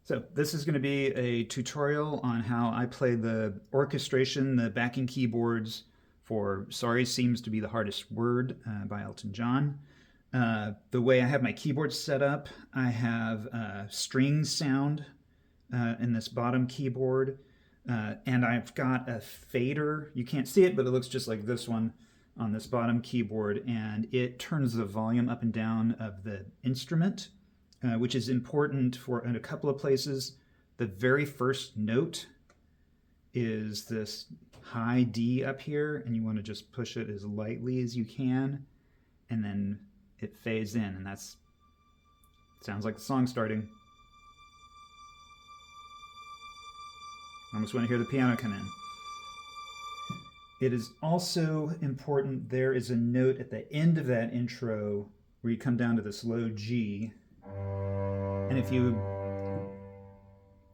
So this is going to be a tutorial on how I play the orchestration, the backing keyboards for Sorry Seems to Be the Hardest Word by Elton John. The way I have my keyboard set up, I have a strings sound in this bottom keyboard, and I've got a fader. You can't see it, but it looks just like this one on this bottom keyboard, and it turns the volume up and down of the instrument. Which is important for in a couple of places. The very first note is this high D up here, and you want to just push it as lightly as you can, and then it fades in, and that's sounds like the song starting. I almost want to hear the piano come in. It is also important, there is a note at the end of that intro where you come down to this low G. And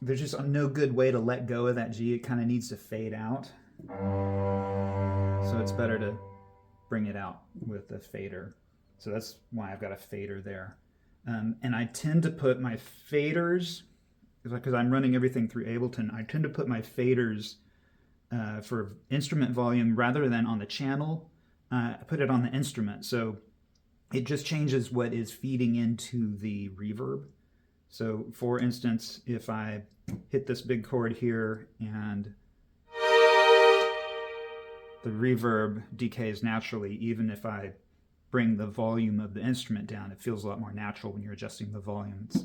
there's just no good way to let go of that G. It kind of needs to fade out. So it's better to bring it out with a fader. So that's why I've got a fader there. And I tend to put my faders, because I'm running everything through Ableton, I tend to put my faders for instrument volume rather than on the channel. I put it on the instrument. So it just changes what is feeding into the reverb. So for instance, if I hit this big chord here and the reverb decays naturally, even if I bring the volume of the instrument down, it feels a lot more natural when you're adjusting the volume. It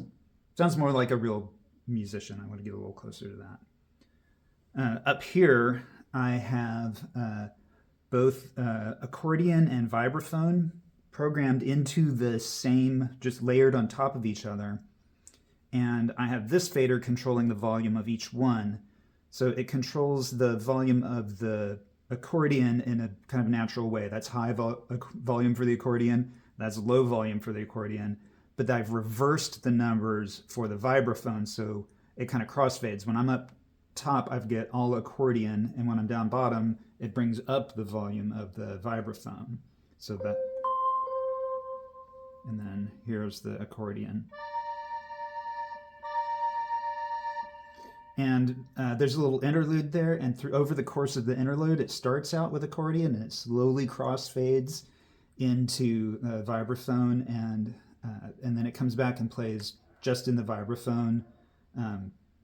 sounds more like a real musician. I want to get a little closer to that. Up here, I have both accordion and vibraphone programmed into the same, just layered on top of each other. And I have this fader controlling the volume of each one. So it controls the volume of the accordion in a kind of natural way. That's high volume for the accordion, that's low volume for the accordion, but I've reversed the numbers for the vibraphone, so it kind of crossfades. When I'm up top, I've got all accordion, and when I'm down bottom, it brings up the volume of the vibraphone. So that, and then here's the accordion. And there's a little interlude there, and over the course of the interlude, it starts out with accordion, and it slowly crossfades into vibraphone, and then it comes back and plays just in the vibraphone.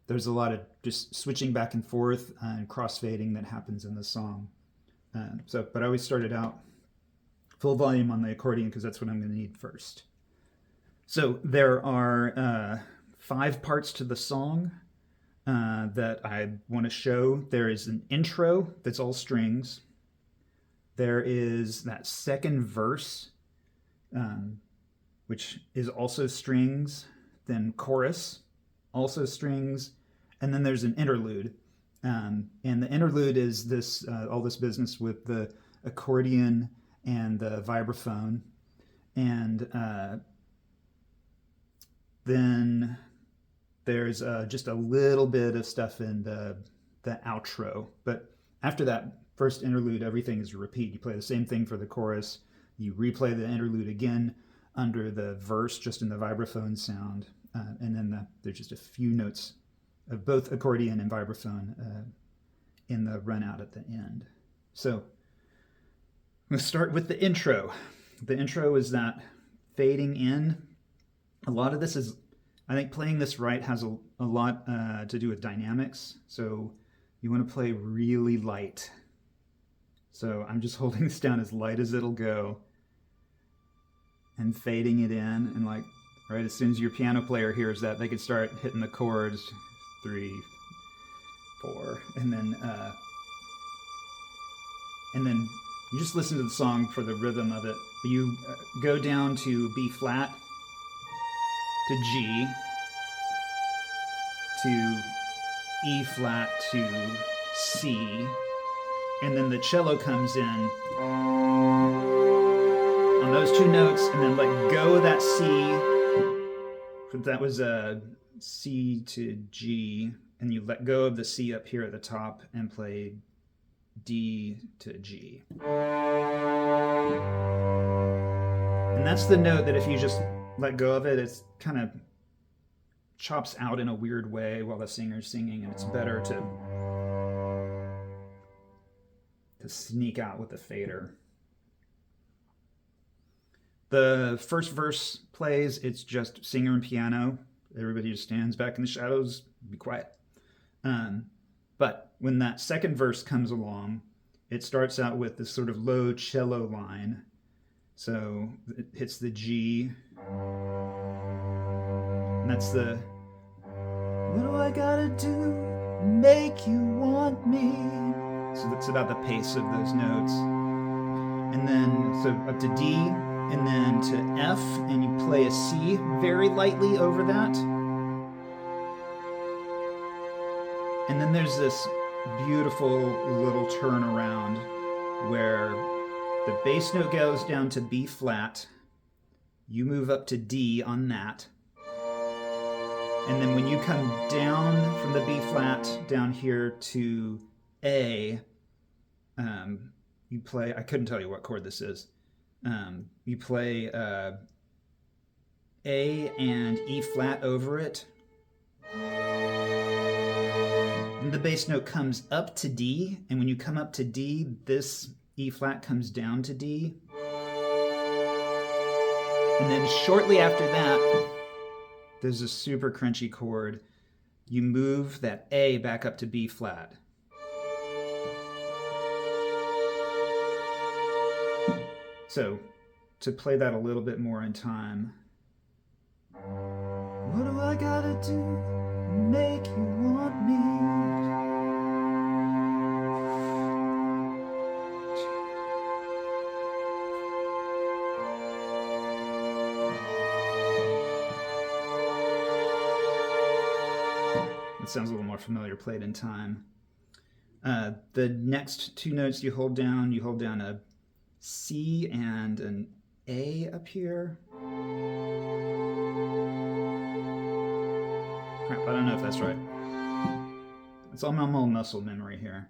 There's a lot of just switching back and forth and crossfading that happens in the song. But I always started out full volume on the accordion because that's what I'm going to need first. So there are 5 parts to the song that I want to show. There is an intro that's all strings. There is that second verse, which is also strings. Then chorus, also strings. And then there's an interlude. And the interlude is this all this business with the accordion and the vibraphone. And then there's just a little bit of stuff in the outro. But after that first interlude, everything is a repeat. You play the same thing for the chorus. You replay the interlude again under the verse, just in the vibraphone sound. And then there's just a few notes of both accordion and vibraphone in the run out at the end. So I'm going to start with the intro. The intro is that fading in. A lot of this is, I think playing this right has a lot to do with dynamics. So you want to play really light. So I'm just holding this down as light as it'll go and fading it in. And like, right, as soon as your piano player hears that, they can start hitting the chords, 3, 4, and then you just listen to the song for the rhythm of it. You go down to B flat, to G, to E flat, to C, and then the cello comes in on those 2 notes, and then let go of that C. That was a C to G, and you let go of the C up here at the top and play D to G. And that's the note that if you just let go of it, it's kind of chops out in a weird way while the singer's singing, and it's better to sneak out with the fader. The first verse plays, it's just singer and piano. Everybody just stands back in the shadows, be quiet. But when that second verse comes along, it starts out with this sort of low cello line. So it hits the G, and that's the, what do I gotta do to make you want me? So that's about the pace of those notes. And then, so up to D, and then to F, and you play a C very lightly over that. And then there's this beautiful little turnaround where the bass note goes down to B flat, you move up to D on that, and then when you come down from the B flat down here to A, you play, I couldn't tell you what chord this is, you play A and E flat over it. And the bass note comes up to D, and when you come up to D, this E flat comes down to D. And then shortly after that, there's a super crunchy chord. You move that A back up to B flat. So, to play that a little bit more in time. What do I gotta do to make you want me? It sounds a little more familiar played in time. The next two notes you hold down a C and an A up here. Crap, I don't know if that's right. It's all my muscle memory here.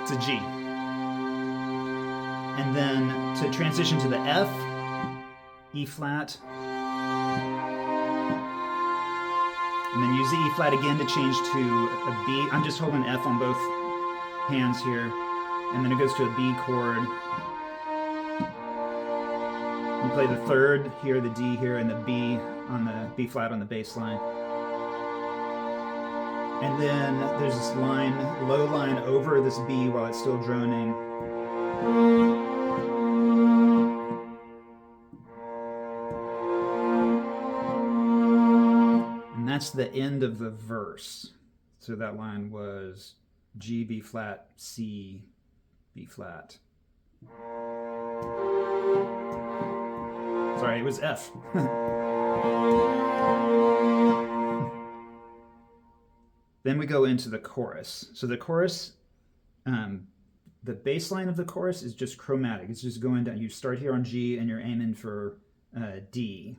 It's a G. And then to transition to the F, E flat. And then use the E flat again to change to a B. I'm just holding F on both hands here. And then it goes to a B chord. You play the third here, the D here, and the B on the B flat on the bass line. And then there's this line, low line over this B while it's still droning. And that's the end of the verse. So that line was G, B flat, C, B flat. Sorry, it was F. Then we go into the chorus. So the chorus, the bass line of the chorus is just chromatic. It's just going down. You start here on G and you're aiming for D.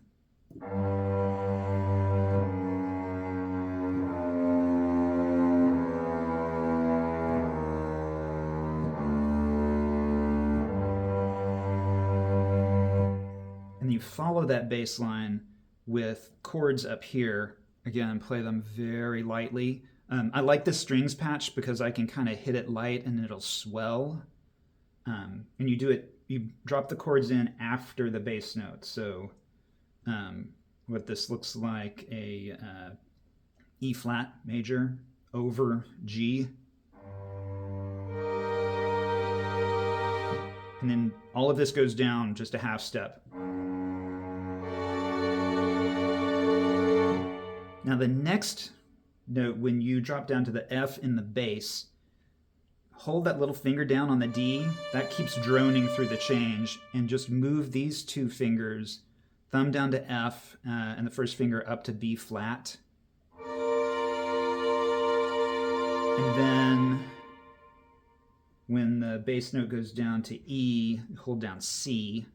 And you follow that bass line with chords up here. Again, play them very lightly. I like the strings patch because I can kind of hit it light and it'll swell. And you drop the chords in after the bass note. So what this looks like a E flat major over G. And then all of this goes down just a half step. Now the next note, when you drop down to the F in the bass, hold that little finger down on the D. That keeps droning through the change, and just move these two fingers, thumb down to F, and the first finger up to B flat. And then when the bass note goes down to E, hold down C.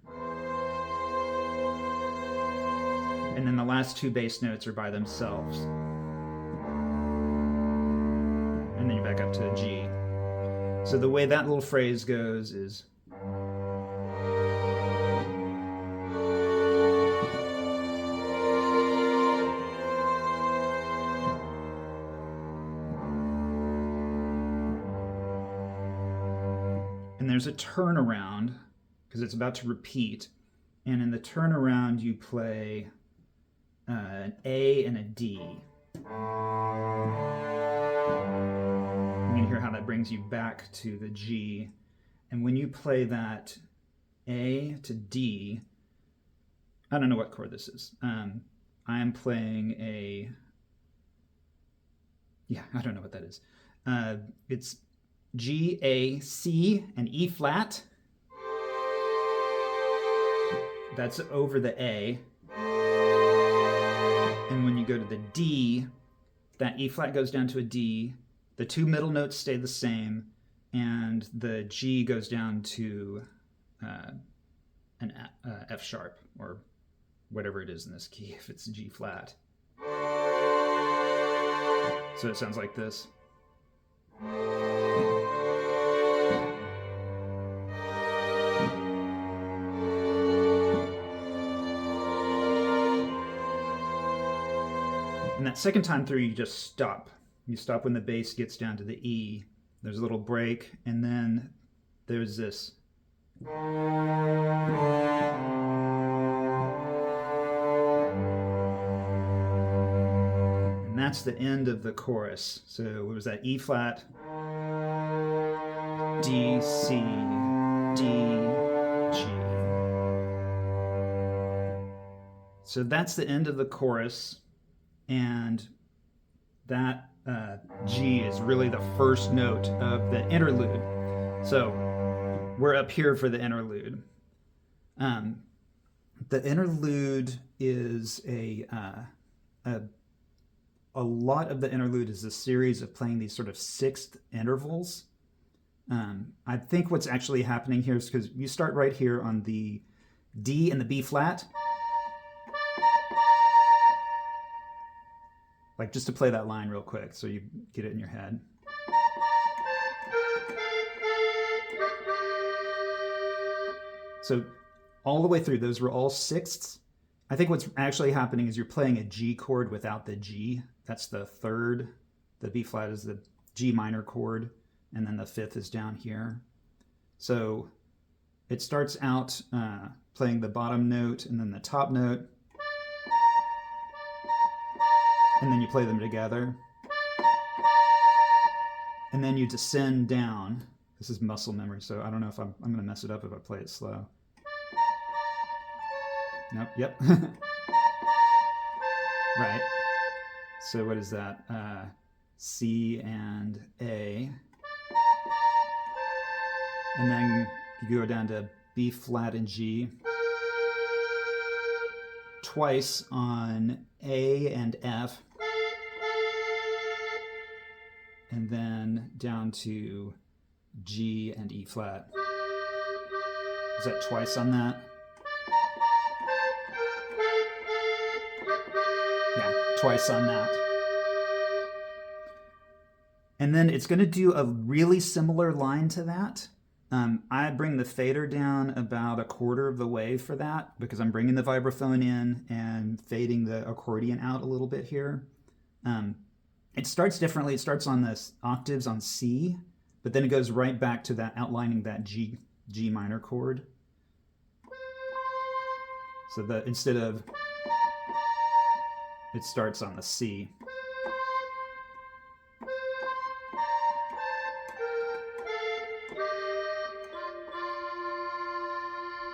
And and then the last two bass notes are by themselves. And then you're back up to a G. So the way that little phrase goes is... And there's a turnaround, because it's about to repeat. And in the turnaround, you play an A and a D. You're going to hear how that brings you back to the G. And when you play that A to D, I don't know what chord this is. I am playing a... Yeah, I don't know what that is. It's G, A, C, and E flat. That's over the A. And when you go to the D, that E flat goes down to a D. The two middle notes stay the same, and the G goes down to an F sharp, or whatever it is in this key, if it's G flat. So it sounds like this. And that second time through, you just stop. You stop when the bass gets down to the E. There's a little break, and then there's this. And that's the end of the chorus. So it was that E flat, D, C, D, G. So that's the end of the chorus. And that G is really the first note of the interlude. So we're up here for the interlude. The interlude is a lot of the interlude is a series of playing these sort of sixth intervals. I think what's actually happening here is because you start right here on the D and the B flat. Like, just to play that line real quick so you get it in your head. So all the way through, those were all sixths. I think what's actually happening is you're playing a G chord without the G. That's the third. The B flat is the G minor chord, and then the fifth is down here. So it starts out playing the bottom note and then the top note, and then you play them together. And then you descend down. This is muscle memory, so I don't know if I'm going to mess it up if I play it slow. Nope, yep. Right. So what is that? C and A. And then you go down to B flat and G. Twice on A and F. And then down to G and E flat. Is that twice on that? Yeah, twice on that. And then it's going to do a really similar line to that. I bring the fader down about a quarter of the way for that because I'm bringing the vibraphone in and fading the accordion out a little bit here. It starts differently. It starts on the octaves on C, but then it goes right back to that outlining that G minor chord. So that instead of, it starts on the C.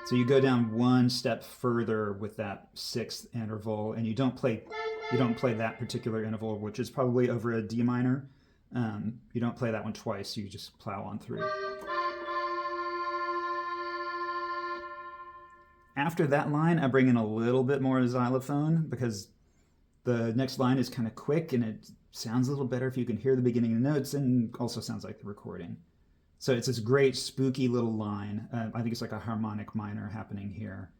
So you go down one step further with that sixth interval, and you don't play that particular interval, which is probably over a D minor. You don't play that one twice, you just plow on through. After that line, I bring in a little bit more xylophone because the next line is kind of quick and it sounds a little better if you can hear the beginning of the notes, and also sounds like the recording. So it's this great spooky little line. I think it's like a harmonic minor happening here.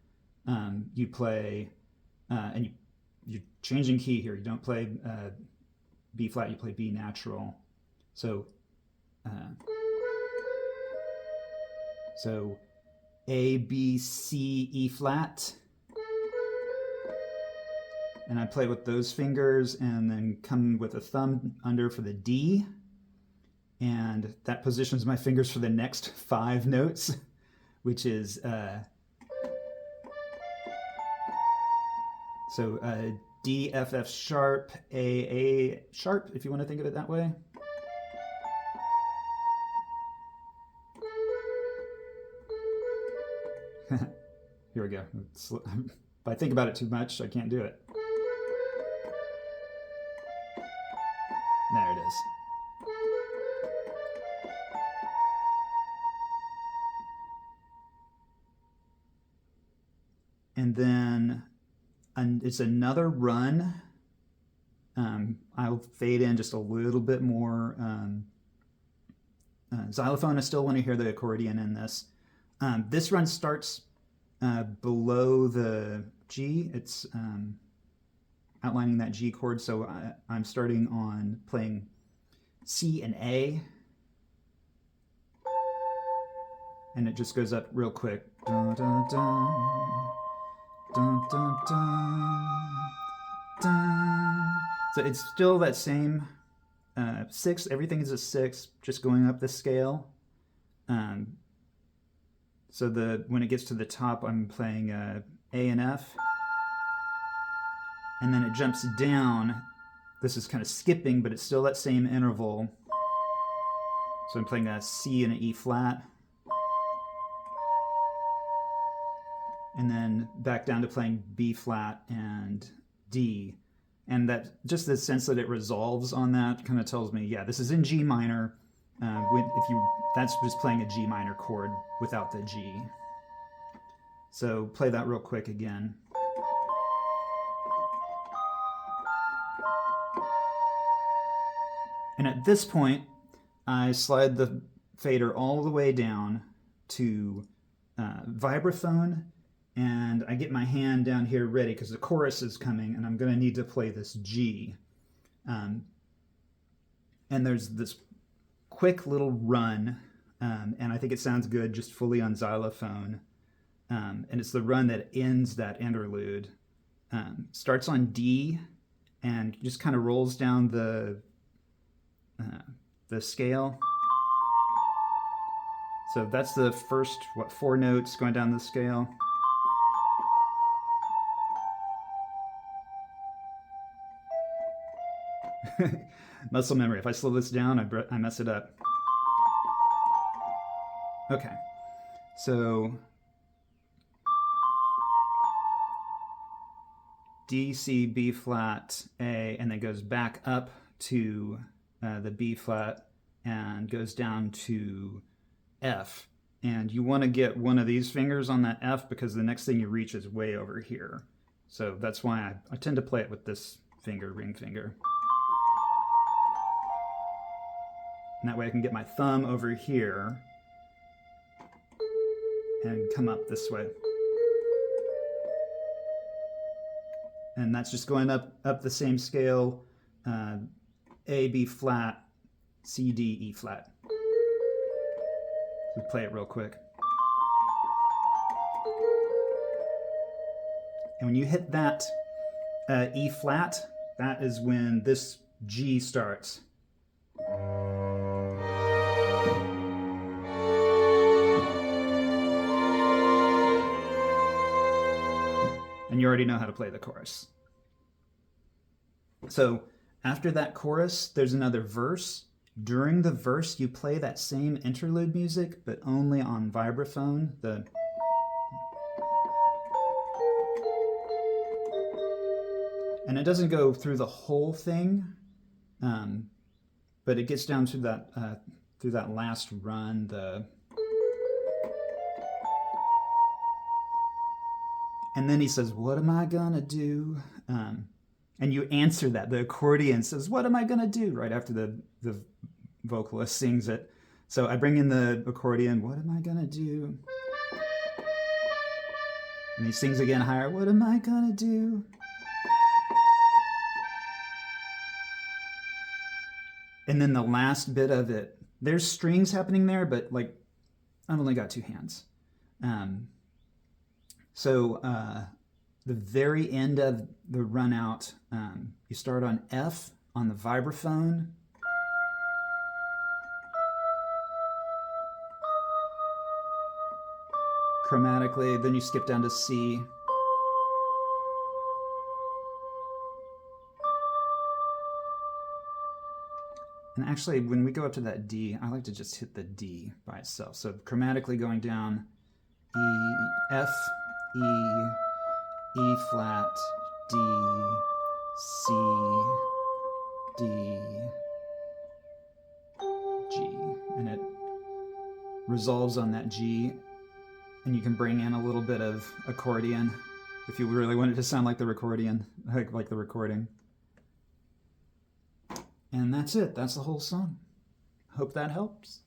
You play, and you're changing key here. You don't play B flat, you play B natural. So A, B, C, E flat. And I play with those fingers and then come with a thumb under for the D. And that positions my fingers for the next 5 notes, which is D, F, F sharp, A sharp, if you want to think of it that way. Here we go. If I think about it too much, I can't do it. There it is. And then it's another run. I'll fade in just a little bit more xylophone. I still want to hear the accordion in this. This run starts below the G. It's outlining that G chord, so I'm starting on playing C and A. And it just goes up real quick. Dun, dun, dun. Dun, dun, dun, dun. So it's still that same 6. Everything is a 6, just going up the scale. So when it gets to the top, I'm playing A and F. And then it jumps down. This is kind of skipping, but it's still that same interval. So I'm playing a C and an E flat. And then back down to playing B flat and D. And that just the sense that it resolves on that kind of tells me, yeah, this is in G minor. That's just playing a G minor chord without the G. So play that real quick again. And at this point, I slide the fader all the way down to vibraphone. And I get my hand down here ready because the chorus is coming and I'm going to need to play this G. And there's this quick little run, and I think it sounds good just fully on xylophone. And it's the run that ends that interlude. Starts on D and just kind of rolls down the scale. So that's the first, 4 notes going down the scale. Muscle memory. If I slow this down, I mess it up. Okay, so D, C, B flat, A, and then goes back up to the B flat and goes down to F. And you want to get one of these fingers on that F because the next thing you reach is way over here. So that's why I tend to play it with this finger, ring finger. And that way I can get my thumb over here and come up this way. And that's just going up the same scale, A, B flat, C, D, E flat. So play it real quick. And when you hit that E flat, that is when this G starts. And you already know how to play the chorus. So after that chorus, there's another verse. During the verse, you play that same interlude music, but only on vibraphone. And it doesn't go through the whole thing, but it gets down to through that last run. And then he says, "What am I gonna do?" And you answer that. The accordion says, "What am I gonna do?" right after the vocalist sings it. So I bring in the accordion, "What am I gonna do?" And he sings again higher, "What am I gonna do?" And then the last bit of it, there's strings happening there, but like I've only got two hands. So the very end of the run out, you start on F on the vibraphone. Chromatically, then you skip down to C. And actually, when we go up to that D, I like to just hit the D by itself. So chromatically going down E, F, E, E flat, D, C, D, G. And it resolves on that G. And you can bring in a little bit of accordion if you really want it to sound like the accordion, like the recording. And that's it. That's the whole song. Hope that helps.